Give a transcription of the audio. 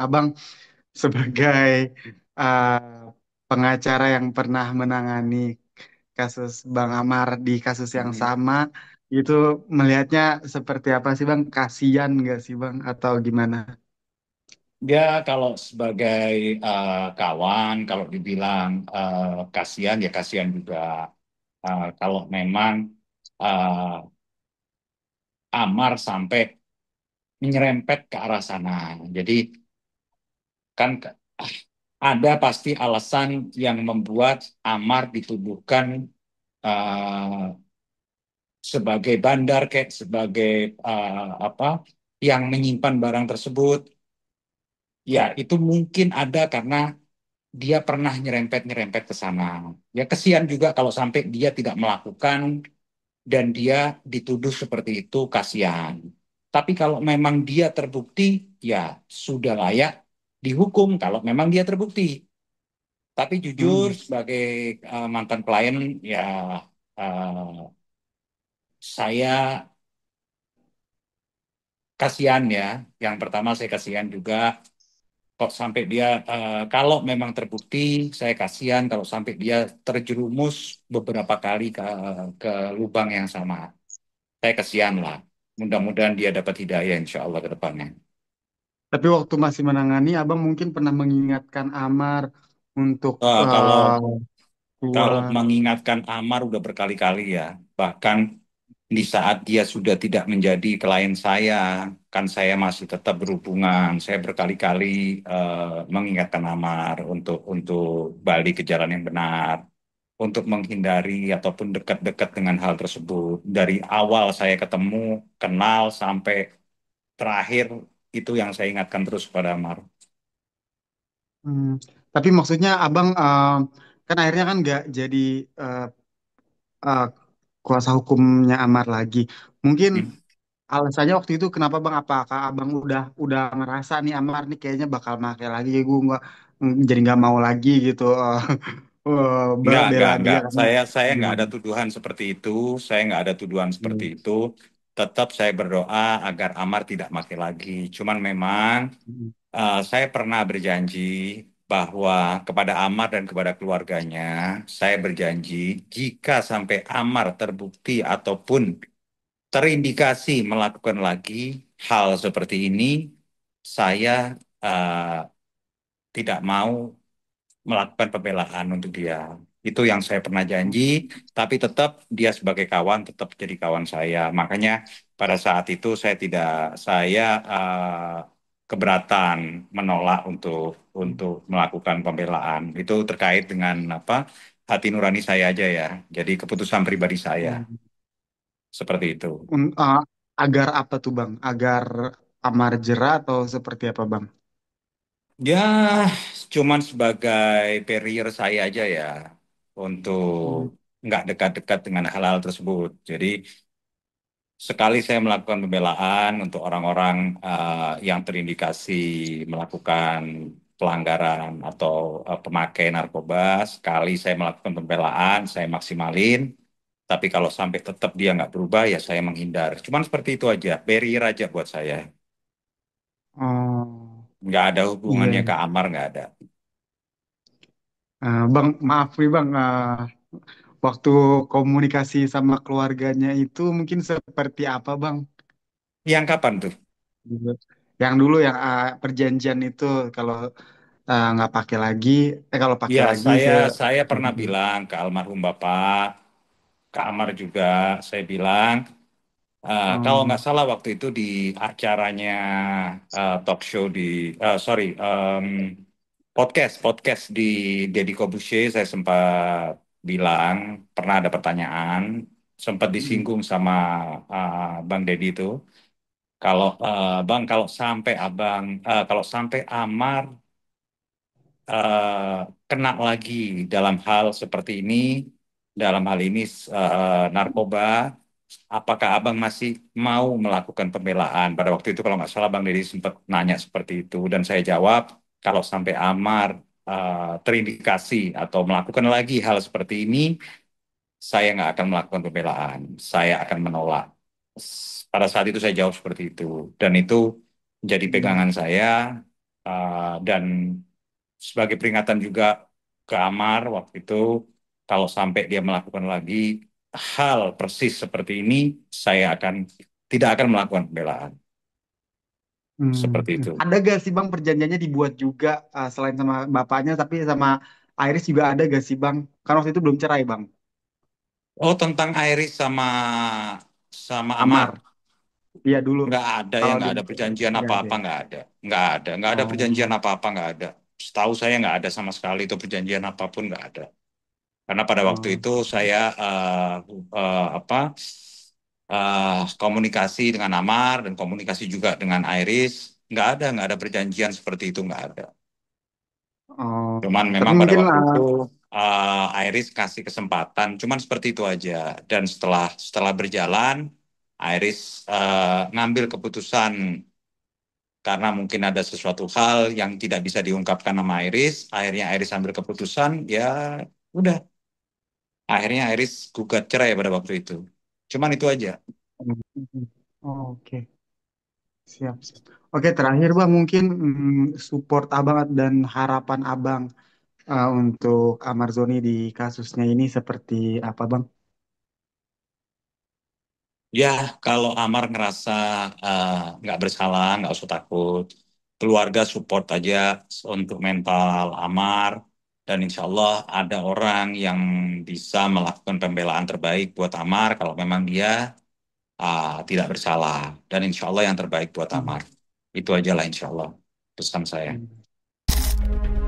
Abang sebagai uh, pengacara yang pernah menangani kasus Bang Amar di kasus yang Mhm. sama, itu melihatnya seperti apa sih Bang? Kasian nggak sih Bang? Atau gimana? Dia kalau sebagai kawan, kalau dibilang kasihan ya kasihan juga. Kalau memang uh, Amar sampai menyerempet ke arah sana. Jadi kan ada pasti alasan yang membuat Amar dituduhkan eh, sebagai bandar, kayak sebagai apa yang menyimpan barang tersebut. Ya, itu mungkin ada karena dia pernah nyerempet-nyerempet ke sana. Ya, kesian juga kalau sampai dia tidak melakukan dan dia dituduh seperti itu, kasihan. Tapi kalau memang dia terbukti, ya sudah layak dihukum kalau memang dia terbukti. Tapi jujur Hmm. sebagai mantan klien, ya eh, saya kasihan ya. Yang pertama saya kasihan juga kok sampai dia kalau memang terbukti saya kasihan kalau sampai dia terjerumus beberapa kali ke lubang yang sama. Saya kasihan lah. Mudah-mudahan dia dapat hidayah insya Allah ke depannya. Tapi waktu masih menangani, Abang mungkin pernah mengingatkan Amar untuk Kalau kalau keluar. mengingatkan Amar udah berkali-kali ya. Bahkan di saat dia sudah tidak menjadi klien saya, kan saya masih tetap berhubungan. Saya berkali-kali mengingatkan Amar untuk balik ke jalan yang benar, untuk menghindari ataupun dekat-dekat dengan hal tersebut. Dari awal saya ketemu, kenal sampai terakhir itu yang saya ingatkan terus pada Amar. Hmm, tapi maksudnya Abang kan akhirnya kan nggak jadi eh, eh, kuasa hukumnya Amar lagi. Mungkin Hmm. alasannya waktu itu kenapa Bang? Apakah Abang udah ngerasa nih Amar nih kayaknya bakal make lagi, gue nggak jadi nggak mau lagi gitu bela dia Enggak. karena Saya nggak ada gimana? tuduhan seperti itu. Saya nggak ada tuduhan seperti Hmm. itu. Tetap saya berdoa agar Amar tidak mati lagi. Cuman memang saya pernah berjanji bahwa kepada Amar dan kepada keluarganya, saya berjanji jika sampai Amar terbukti ataupun terindikasi melakukan lagi hal seperti ini, saya tidak mau melakukan pembelaan untuk dia. Itu yang saya pernah janji, tapi tetap dia sebagai kawan tetap jadi kawan saya. Makanya pada saat itu saya keberatan menolak untuk melakukan pembelaan. Itu terkait dengan apa? Hati nurani saya aja ya. Jadi keputusan pribadi saya seperti itu. Un- uh, agar apa tuh Bang? Agar Amar jera atau seperti apa Bang? Ya, cuman sebagai barrier saya aja ya untuk Hmm. nggak dekat-dekat dengan hal-hal tersebut. Jadi sekali saya melakukan pembelaan untuk orang-orang yang terindikasi melakukan pelanggaran atau pemakai narkoba, sekali saya melakukan pembelaan, saya maksimalin. Tapi kalau sampai tetap dia nggak berubah, ya saya menghindar. Cuman seperti itu aja, barrier aja buat saya. Oh, Nggak ada iya. hubungannya ke Amar, nggak ada. Bang, maaf nih Bang, waktu komunikasi sama keluarganya itu mungkin seperti apa Bang? Yang kapan tuh? Gitu. Yang dulu yang perjanjian itu kalau nggak pakai lagi, kalau pakai Ya, lagi saya pernah bilang ke almarhum Bapak, ke Amar juga, saya bilang, kalau nggak Oh, salah waktu itu di acaranya talk show sorry, podcast di Deddy Corbuzier, saya sempat bilang, pernah ada pertanyaan, sempat mm, disinggung sama Bang Deddy itu, kalau Bang, kalau sampai Amar eh, kena lagi dalam hal seperti ini, dalam hal ini narkoba, apakah Abang masih mau melakukan pembelaan? Pada waktu itu kalau nggak salah Bang Deddy sempat nanya seperti itu, dan saya jawab, kalau sampai Amar terindikasi atau melakukan lagi hal seperti ini, saya nggak akan melakukan pembelaan, saya akan menolak. Pada saat itu saya jawab seperti itu, dan itu menjadi mm, pegangan saya. Dan sebagai peringatan juga ke Amar waktu itu, kalau sampai dia melakukan lagi hal persis seperti ini, saya tidak akan melakukan pembelaan seperti itu. Ada gak sih Bang perjanjiannya dibuat juga selain sama bapaknya tapi sama Iris juga ada gak sih Bang? Kan waktu itu belum cerai Bang. Oh, tentang Iris sama sama Amar. Amar. Iya dulu. Nggak ada ya, Kalau di nggak ada perjanjian nggak ada apa-apa, ya. nggak ada perjanjian Oh, apa-apa, nggak ada. Setahu saya nggak ada sama sekali itu perjanjian apapun nggak ada. Karena pada waktu oh, itu saya apa komunikasi dengan Amar dan komunikasi juga dengan Iris, nggak ada perjanjian seperti itu, nggak ada. oke. Cuman Tapi memang pada mungkin waktu itu Iris kasih kesempatan, cuman seperti itu aja. Dan setelah berjalan, Iris ngambil keputusan karena mungkin ada sesuatu hal yang tidak bisa diungkapkan sama Iris. Akhirnya Iris ambil keputusan, ya udah. Akhirnya Iris gugat cerai pada waktu itu. Cuman itu aja. oke. Siap, siap. Oke, terakhir Bang mungkin support Abang dan harapan Abang untuk Amar Zoni di kasusnya ini seperti apa Bang? Ya, kalau Amar ngerasa nggak bersalah, nggak usah takut. Keluarga support aja untuk mental Amar. Dan insya Allah ada orang yang bisa melakukan pembelaan terbaik buat Amar kalau memang dia tidak bersalah. Dan insya Allah yang terbaik buat Hmm. Amar. Itu aja lah insya Allah pesan saya. Hmm.